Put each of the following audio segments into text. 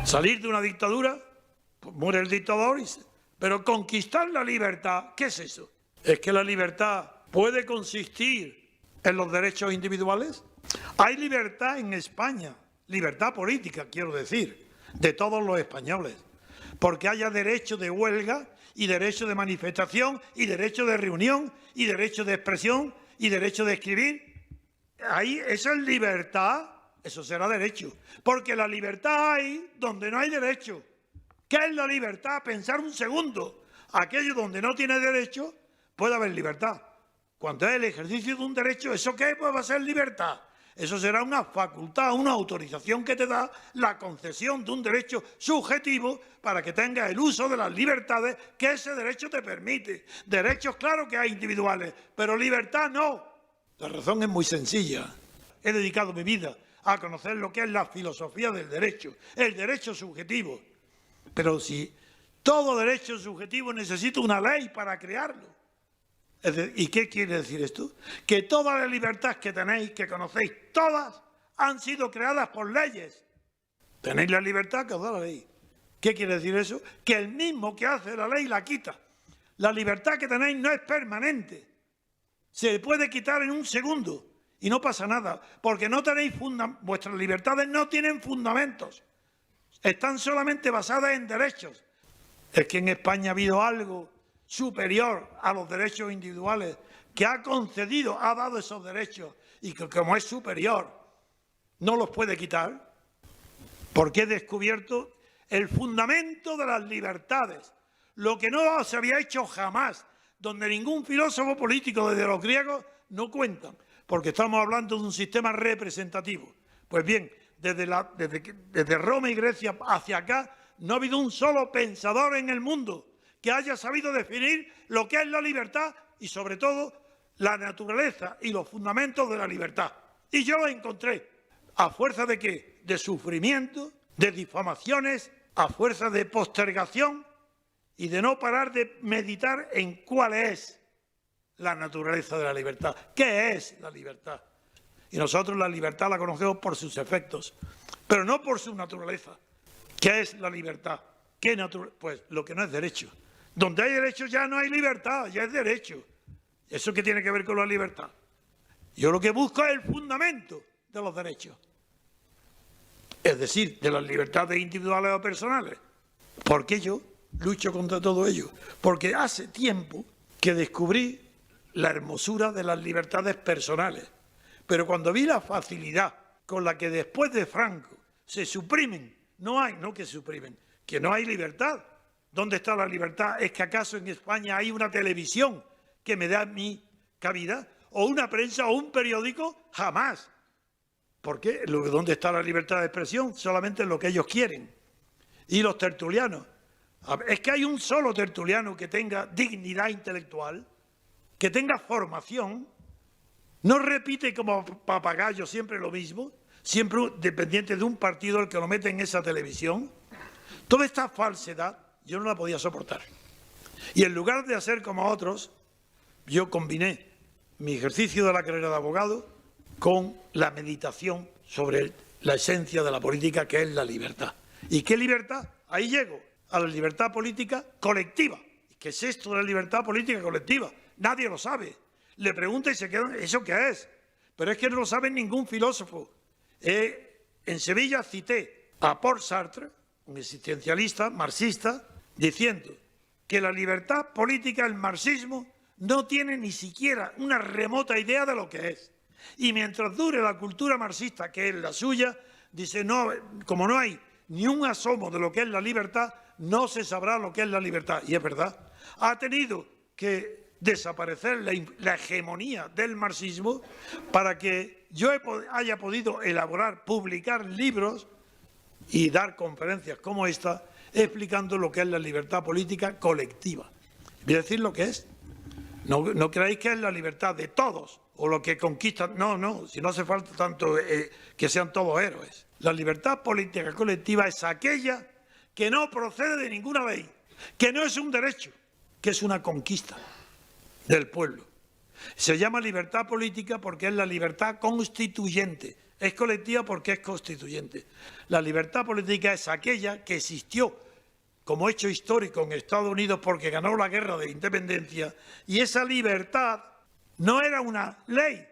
Salir de una dictadura, pues muere el dictador, pero conquistar la libertad, ¿qué es eso? ¿Es que la libertad puede consistir en los derechos individuales? Hay libertad en España, libertad política, quiero decir, de todos los españoles, porque haya derecho de huelga y derecho de manifestación y derecho de reunión y derecho de expresión y derecho de escribir. Ahí, eso es libertad, eso será derecho, porque la libertad hay donde no hay derecho. ¿Qué es la libertad? Pensar un segundo. Aquello donde no tiene derecho puede haber libertad. Cuando es el ejercicio de un derecho, ¿eso qué? Pues va a ser libertad. Eso será una facultad, una autorización que te da la concesión de un derecho subjetivo para que tengas el uso de las libertades que ese derecho te permite. Derechos, claro que hay individuales, pero libertad no. La razón es muy sencilla. He dedicado mi vida a conocer lo que es la filosofía del derecho, el derecho subjetivo. Pero si todo derecho subjetivo necesita una ley para crearlo. ¿Y qué quiere decir esto? Que todas las libertades que tenéis, que conocéis, todas han sido creadas por leyes. Tenéis la libertad que os da la ley. ¿Qué quiere decir eso? Que el mismo que hace la ley la quita. La libertad que tenéis no es permanente. Se puede quitar en un segundo y no pasa nada, porque no tenéis vuestras libertades no tienen fundamentos. Están solamente basadas en derechos. Es que en España ha habido algo superior a los derechos individuales que ha concedido, ha dado esos derechos y que como es superior no los puede quitar, porque he descubierto el fundamento de las libertades, lo que no se había hecho jamás, donde ningún filósofo político desde los griegos no cuentan, porque estamos hablando de un sistema representativo. Pues bien, desde Roma y Grecia hacia acá no ha habido un solo pensador en el mundo que haya sabido definir lo que es la libertad y, sobre todo, la naturaleza y los fundamentos de la libertad. Y yo lo encontré. ¿A fuerza de qué? De sufrimiento, de difamaciones, a fuerza de postergación y de no parar de meditar en cuál es la naturaleza de la libertad. ¿Qué es la libertad? Y nosotros la libertad la conocemos por sus efectos, pero no por su naturaleza. ¿Qué es la libertad? Pues lo que no es derecho. Donde hay derecho ya no hay libertad, ya es derecho. ¿Eso qué tiene que ver con la libertad? Yo lo que busco es el fundamento de los derechos. Es decir, de las libertades individuales o personales. ¿Por qué yo lucho contra todo ello? Porque hace tiempo que descubrí la hermosura de las libertades personales. Pero cuando vi la facilidad con la que después de Franco se suprimen, que no hay libertad. ¿Dónde está la libertad? ¿Es que acaso en España hay una televisión que me da mi cabida? ¿O una prensa o un periódico? Jamás. ¿Por qué? ¿Dónde está la libertad de expresión? Solamente en lo que ellos quieren. Y los tertulianos. Es que hay un solo tertuliano que tenga dignidad intelectual, que tenga formación, no repite como papagayo siempre lo mismo, siempre dependiente de un partido el que lo mete en esa televisión. Toda esta falsedad yo no la podía soportar. Y en lugar de hacer como otros, yo combiné mi ejercicio de la carrera de abogado con la meditación sobre la esencia de la política, que es la libertad. ¿Y qué libertad? Ahí llego, a la libertad política colectiva. ¿Qué es esto de la libertad política colectiva? Nadie lo sabe. Le pregunta y se queda, ¿eso qué es? Pero es que no lo sabe ningún filósofo. En Sevilla cité a Paul Sartre, un existencialista marxista, diciendo que la libertad política, el marxismo, no tiene ni siquiera una remota idea de lo que es. Y mientras dure la cultura marxista, que es la suya, dice, no, como no hay ni un asomo de lo que es la libertad, no se sabrá lo que es la libertad. Y es verdad, ha tenido que desaparecer la hegemonía del marxismo para que yo haya podido elaborar, publicar libros y dar conferencias como esta, explicando lo que es la libertad política colectiva. Voy a decir lo que es. No creáis que es la libertad de todos o lo que conquistan. No, si no hace falta tanto que sean todos héroes. La libertad política colectiva es aquella que no procede de ninguna ley, que no es un derecho, que es una conquista del pueblo. Se llama libertad política porque es la libertad constituyente. Es colectiva porque es constituyente. La libertad política es aquella que existió como hecho histórico en Estados Unidos porque ganó la guerra de independencia, y esa libertad no era una ley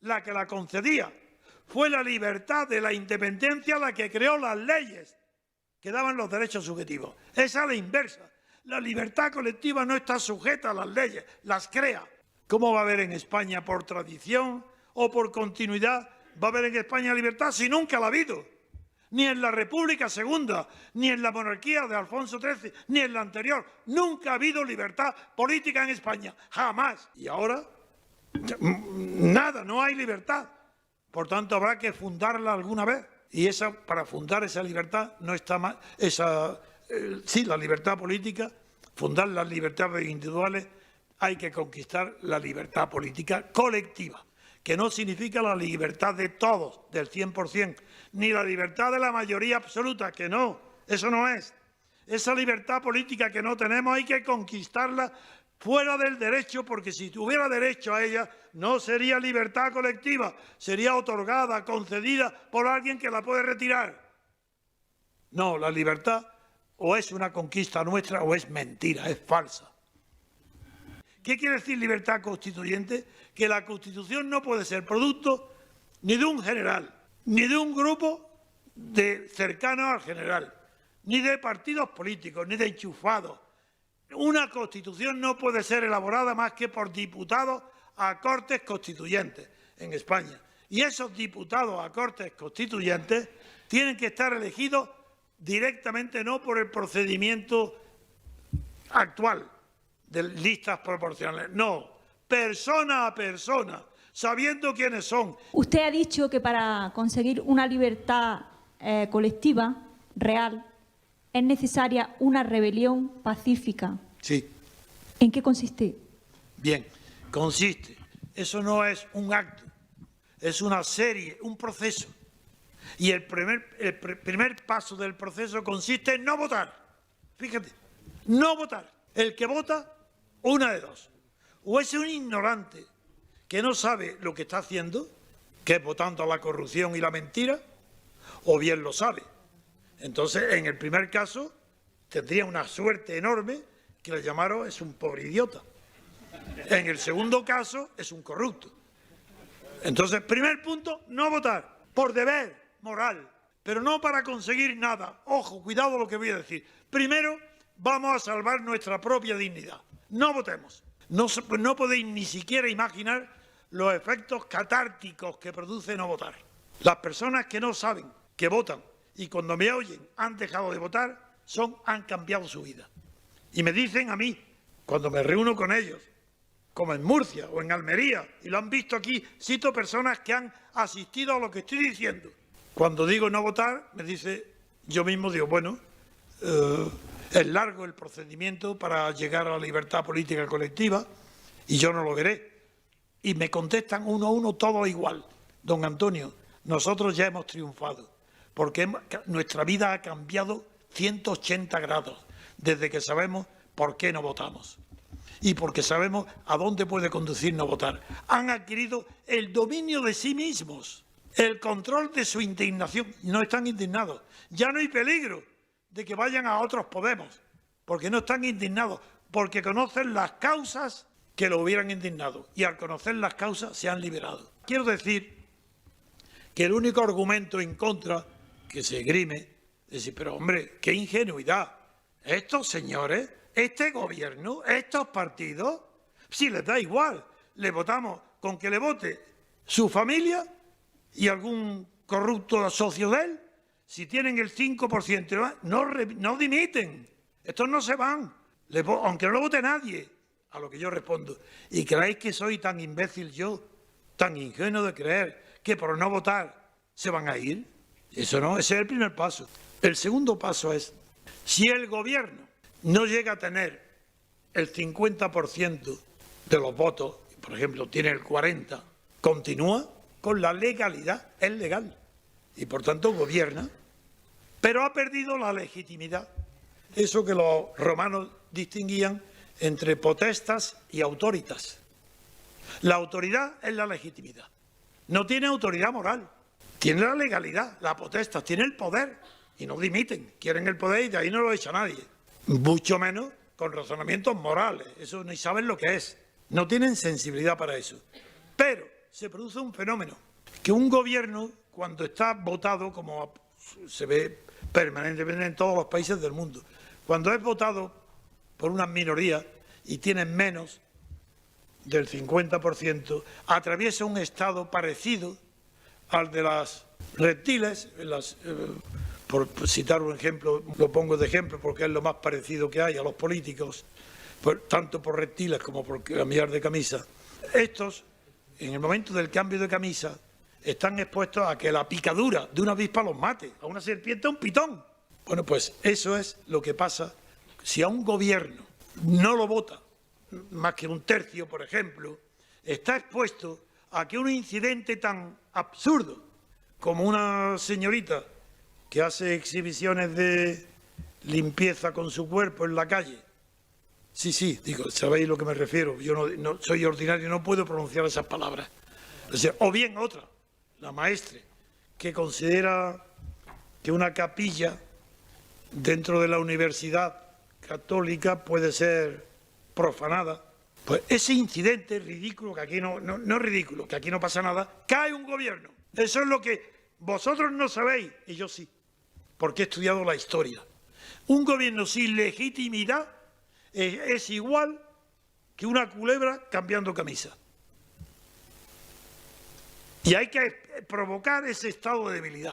la que la concedía, fue la libertad de la independencia la que creó las leyes que daban los derechos subjetivos. Esa es la inversa. La libertad colectiva no está sujeta a las leyes, las crea. ¿Cómo va a haber en España por tradición o por continuidad? ¿Va a haber en España libertad si nunca la ha habido? Ni en la República Segunda, ni en la monarquía de Alfonso XIII, ni en la anterior. Nunca ha habido libertad política en España, jamás. Y ahora, nada, no hay libertad. Por tanto, habrá que fundarla alguna vez. Y para fundar esa libertad no está mal. Sí, la libertad política, fundar las libertades individuales, hay que conquistar la libertad política colectiva, que no significa la libertad de todos, del 100%, ni la libertad de la mayoría absoluta, que no, eso no es. Esa libertad política que no tenemos hay que conquistarla fuera del derecho, porque si tuviera derecho a ella no sería libertad colectiva, sería otorgada, concedida por alguien que la puede retirar. No, la libertad o es una conquista nuestra o es mentira, es falsa. ¿Qué quiere decir libertad constituyente? Que la Constitución no puede ser producto ni de un general, ni de un grupo cercano al general, ni de partidos políticos, ni de enchufados. Una Constitución no puede ser elaborada más que por diputados a Cortes Constituyentes en España. Y esos diputados a Cortes Constituyentes tienen que estar elegidos directamente, no por el procedimiento actual de listas proporcionales, no, persona a persona, sabiendo quiénes son. Usted ha dicho que para conseguir una libertad colectiva real es necesaria una rebelión pacífica. Sí. ¿En qué consiste? Bien, consiste. Eso no es un acto, es una serie, un proceso. Y el primer paso del proceso consiste en no votar. Fíjate, no votar. El que vota, una de dos. O es un ignorante que no sabe lo que está haciendo, que es votando a la corrupción y la mentira, o bien lo sabe. Entonces, en el primer caso, tendría una suerte enorme que le llamaron es un pobre idiota. En el segundo caso, es un corrupto. Entonces, primer punto, no votar, por deber moral, pero no para conseguir nada. Ojo, cuidado lo que voy a decir. Primero, vamos a salvar nuestra propia dignidad. No votemos. No podéis ni siquiera imaginar los efectos catárticos que produce no votar. Las personas que no saben que votan y cuando me oyen han dejado de votar, han cambiado su vida. Y me dicen a mí, cuando me reúno con ellos, como en Murcia o en Almería, y lo han visto aquí, cito personas que han asistido a lo que estoy diciendo. Cuando digo no votar, me dice, yo mismo digo, bueno, es largo el procedimiento para llegar a la libertad política colectiva y yo no lo veré. Y me contestan uno a uno todo igual. Don Antonio, nosotros ya hemos triunfado, porque nuestra vida ha cambiado 180 grados desde que sabemos por qué no votamos y porque sabemos a dónde puede conducir no votar. Han adquirido el dominio de sí mismos, el control de su indignación. No están indignados. Ya no hay peligro de que vayan a otros Podemos, porque no están indignados, porque conocen las causas que lo hubieran indignado y al conocer las causas se han liberado. Quiero decir que el único argumento en contra que se esgrime es decir, pero hombre, qué ingenuidad. Estos señores, este gobierno, estos partidos, si les da igual, le votamos con que le vote su familia y algún corrupto socio de él. Si tienen el 5%, no dimiten. Estos no se van, aunque no lo vote nadie. A lo que yo respondo. ¿Y creéis que soy tan imbécil yo, tan ingenuo de creer que por no votar se van a ir? Eso no, ese es el primer paso. El segundo paso es, si el gobierno no llega a tener el 50% de los votos, por ejemplo, tiene el 40%, continúa con la legalidad, es legal. Y por tanto gobierna, pero ha perdido la legitimidad. Eso que los romanos distinguían entre potestas y autoritas. La autoridad es la legitimidad. No tiene autoridad moral, tiene la legalidad, la potestad, tiene el poder y no dimiten. Quieren el poder y de ahí no lo echa nadie. Mucho menos con razonamientos morales. Eso ni saben lo que es. No tienen sensibilidad para eso. Pero se produce un fenómeno, que un gobierno, cuando está votado, como se ve permanentemente en todos los países del mundo, cuando es votado por unas minorías y tienen menos del 50%, atraviesa un estado parecido al de las reptiles, por citar un ejemplo, lo pongo de ejemplo porque es lo más parecido que hay a los políticos, tanto por reptiles como por cambiar de camisa. Estos, en el momento del cambio de camisa, están expuestos a que la picadura de una avispa los mate, a una serpiente, a un pitón. Bueno, pues eso es lo que pasa si a un gobierno no lo vota más que un tercio, por ejemplo, está expuesto a que un incidente tan absurdo como una señorita que hace exhibiciones de limpieza con su cuerpo en la calle. Sí, digo, sabéis a lo que me refiero. Yo no soy ordinario, no puedo pronunciar esas palabras. O bien otra, la maestre, que considera que una capilla dentro de la universidad católica puede ser profanada. Pues ese incidente ridículo, que aquí no es ridículo, que aquí no pasa nada, cae un gobierno. Eso es lo que vosotros no sabéis, y yo sí, porque he estudiado la historia. Un gobierno sin legitimidad es igual que una culebra cambiando camisa. Y hay que provocar ese estado de debilidad.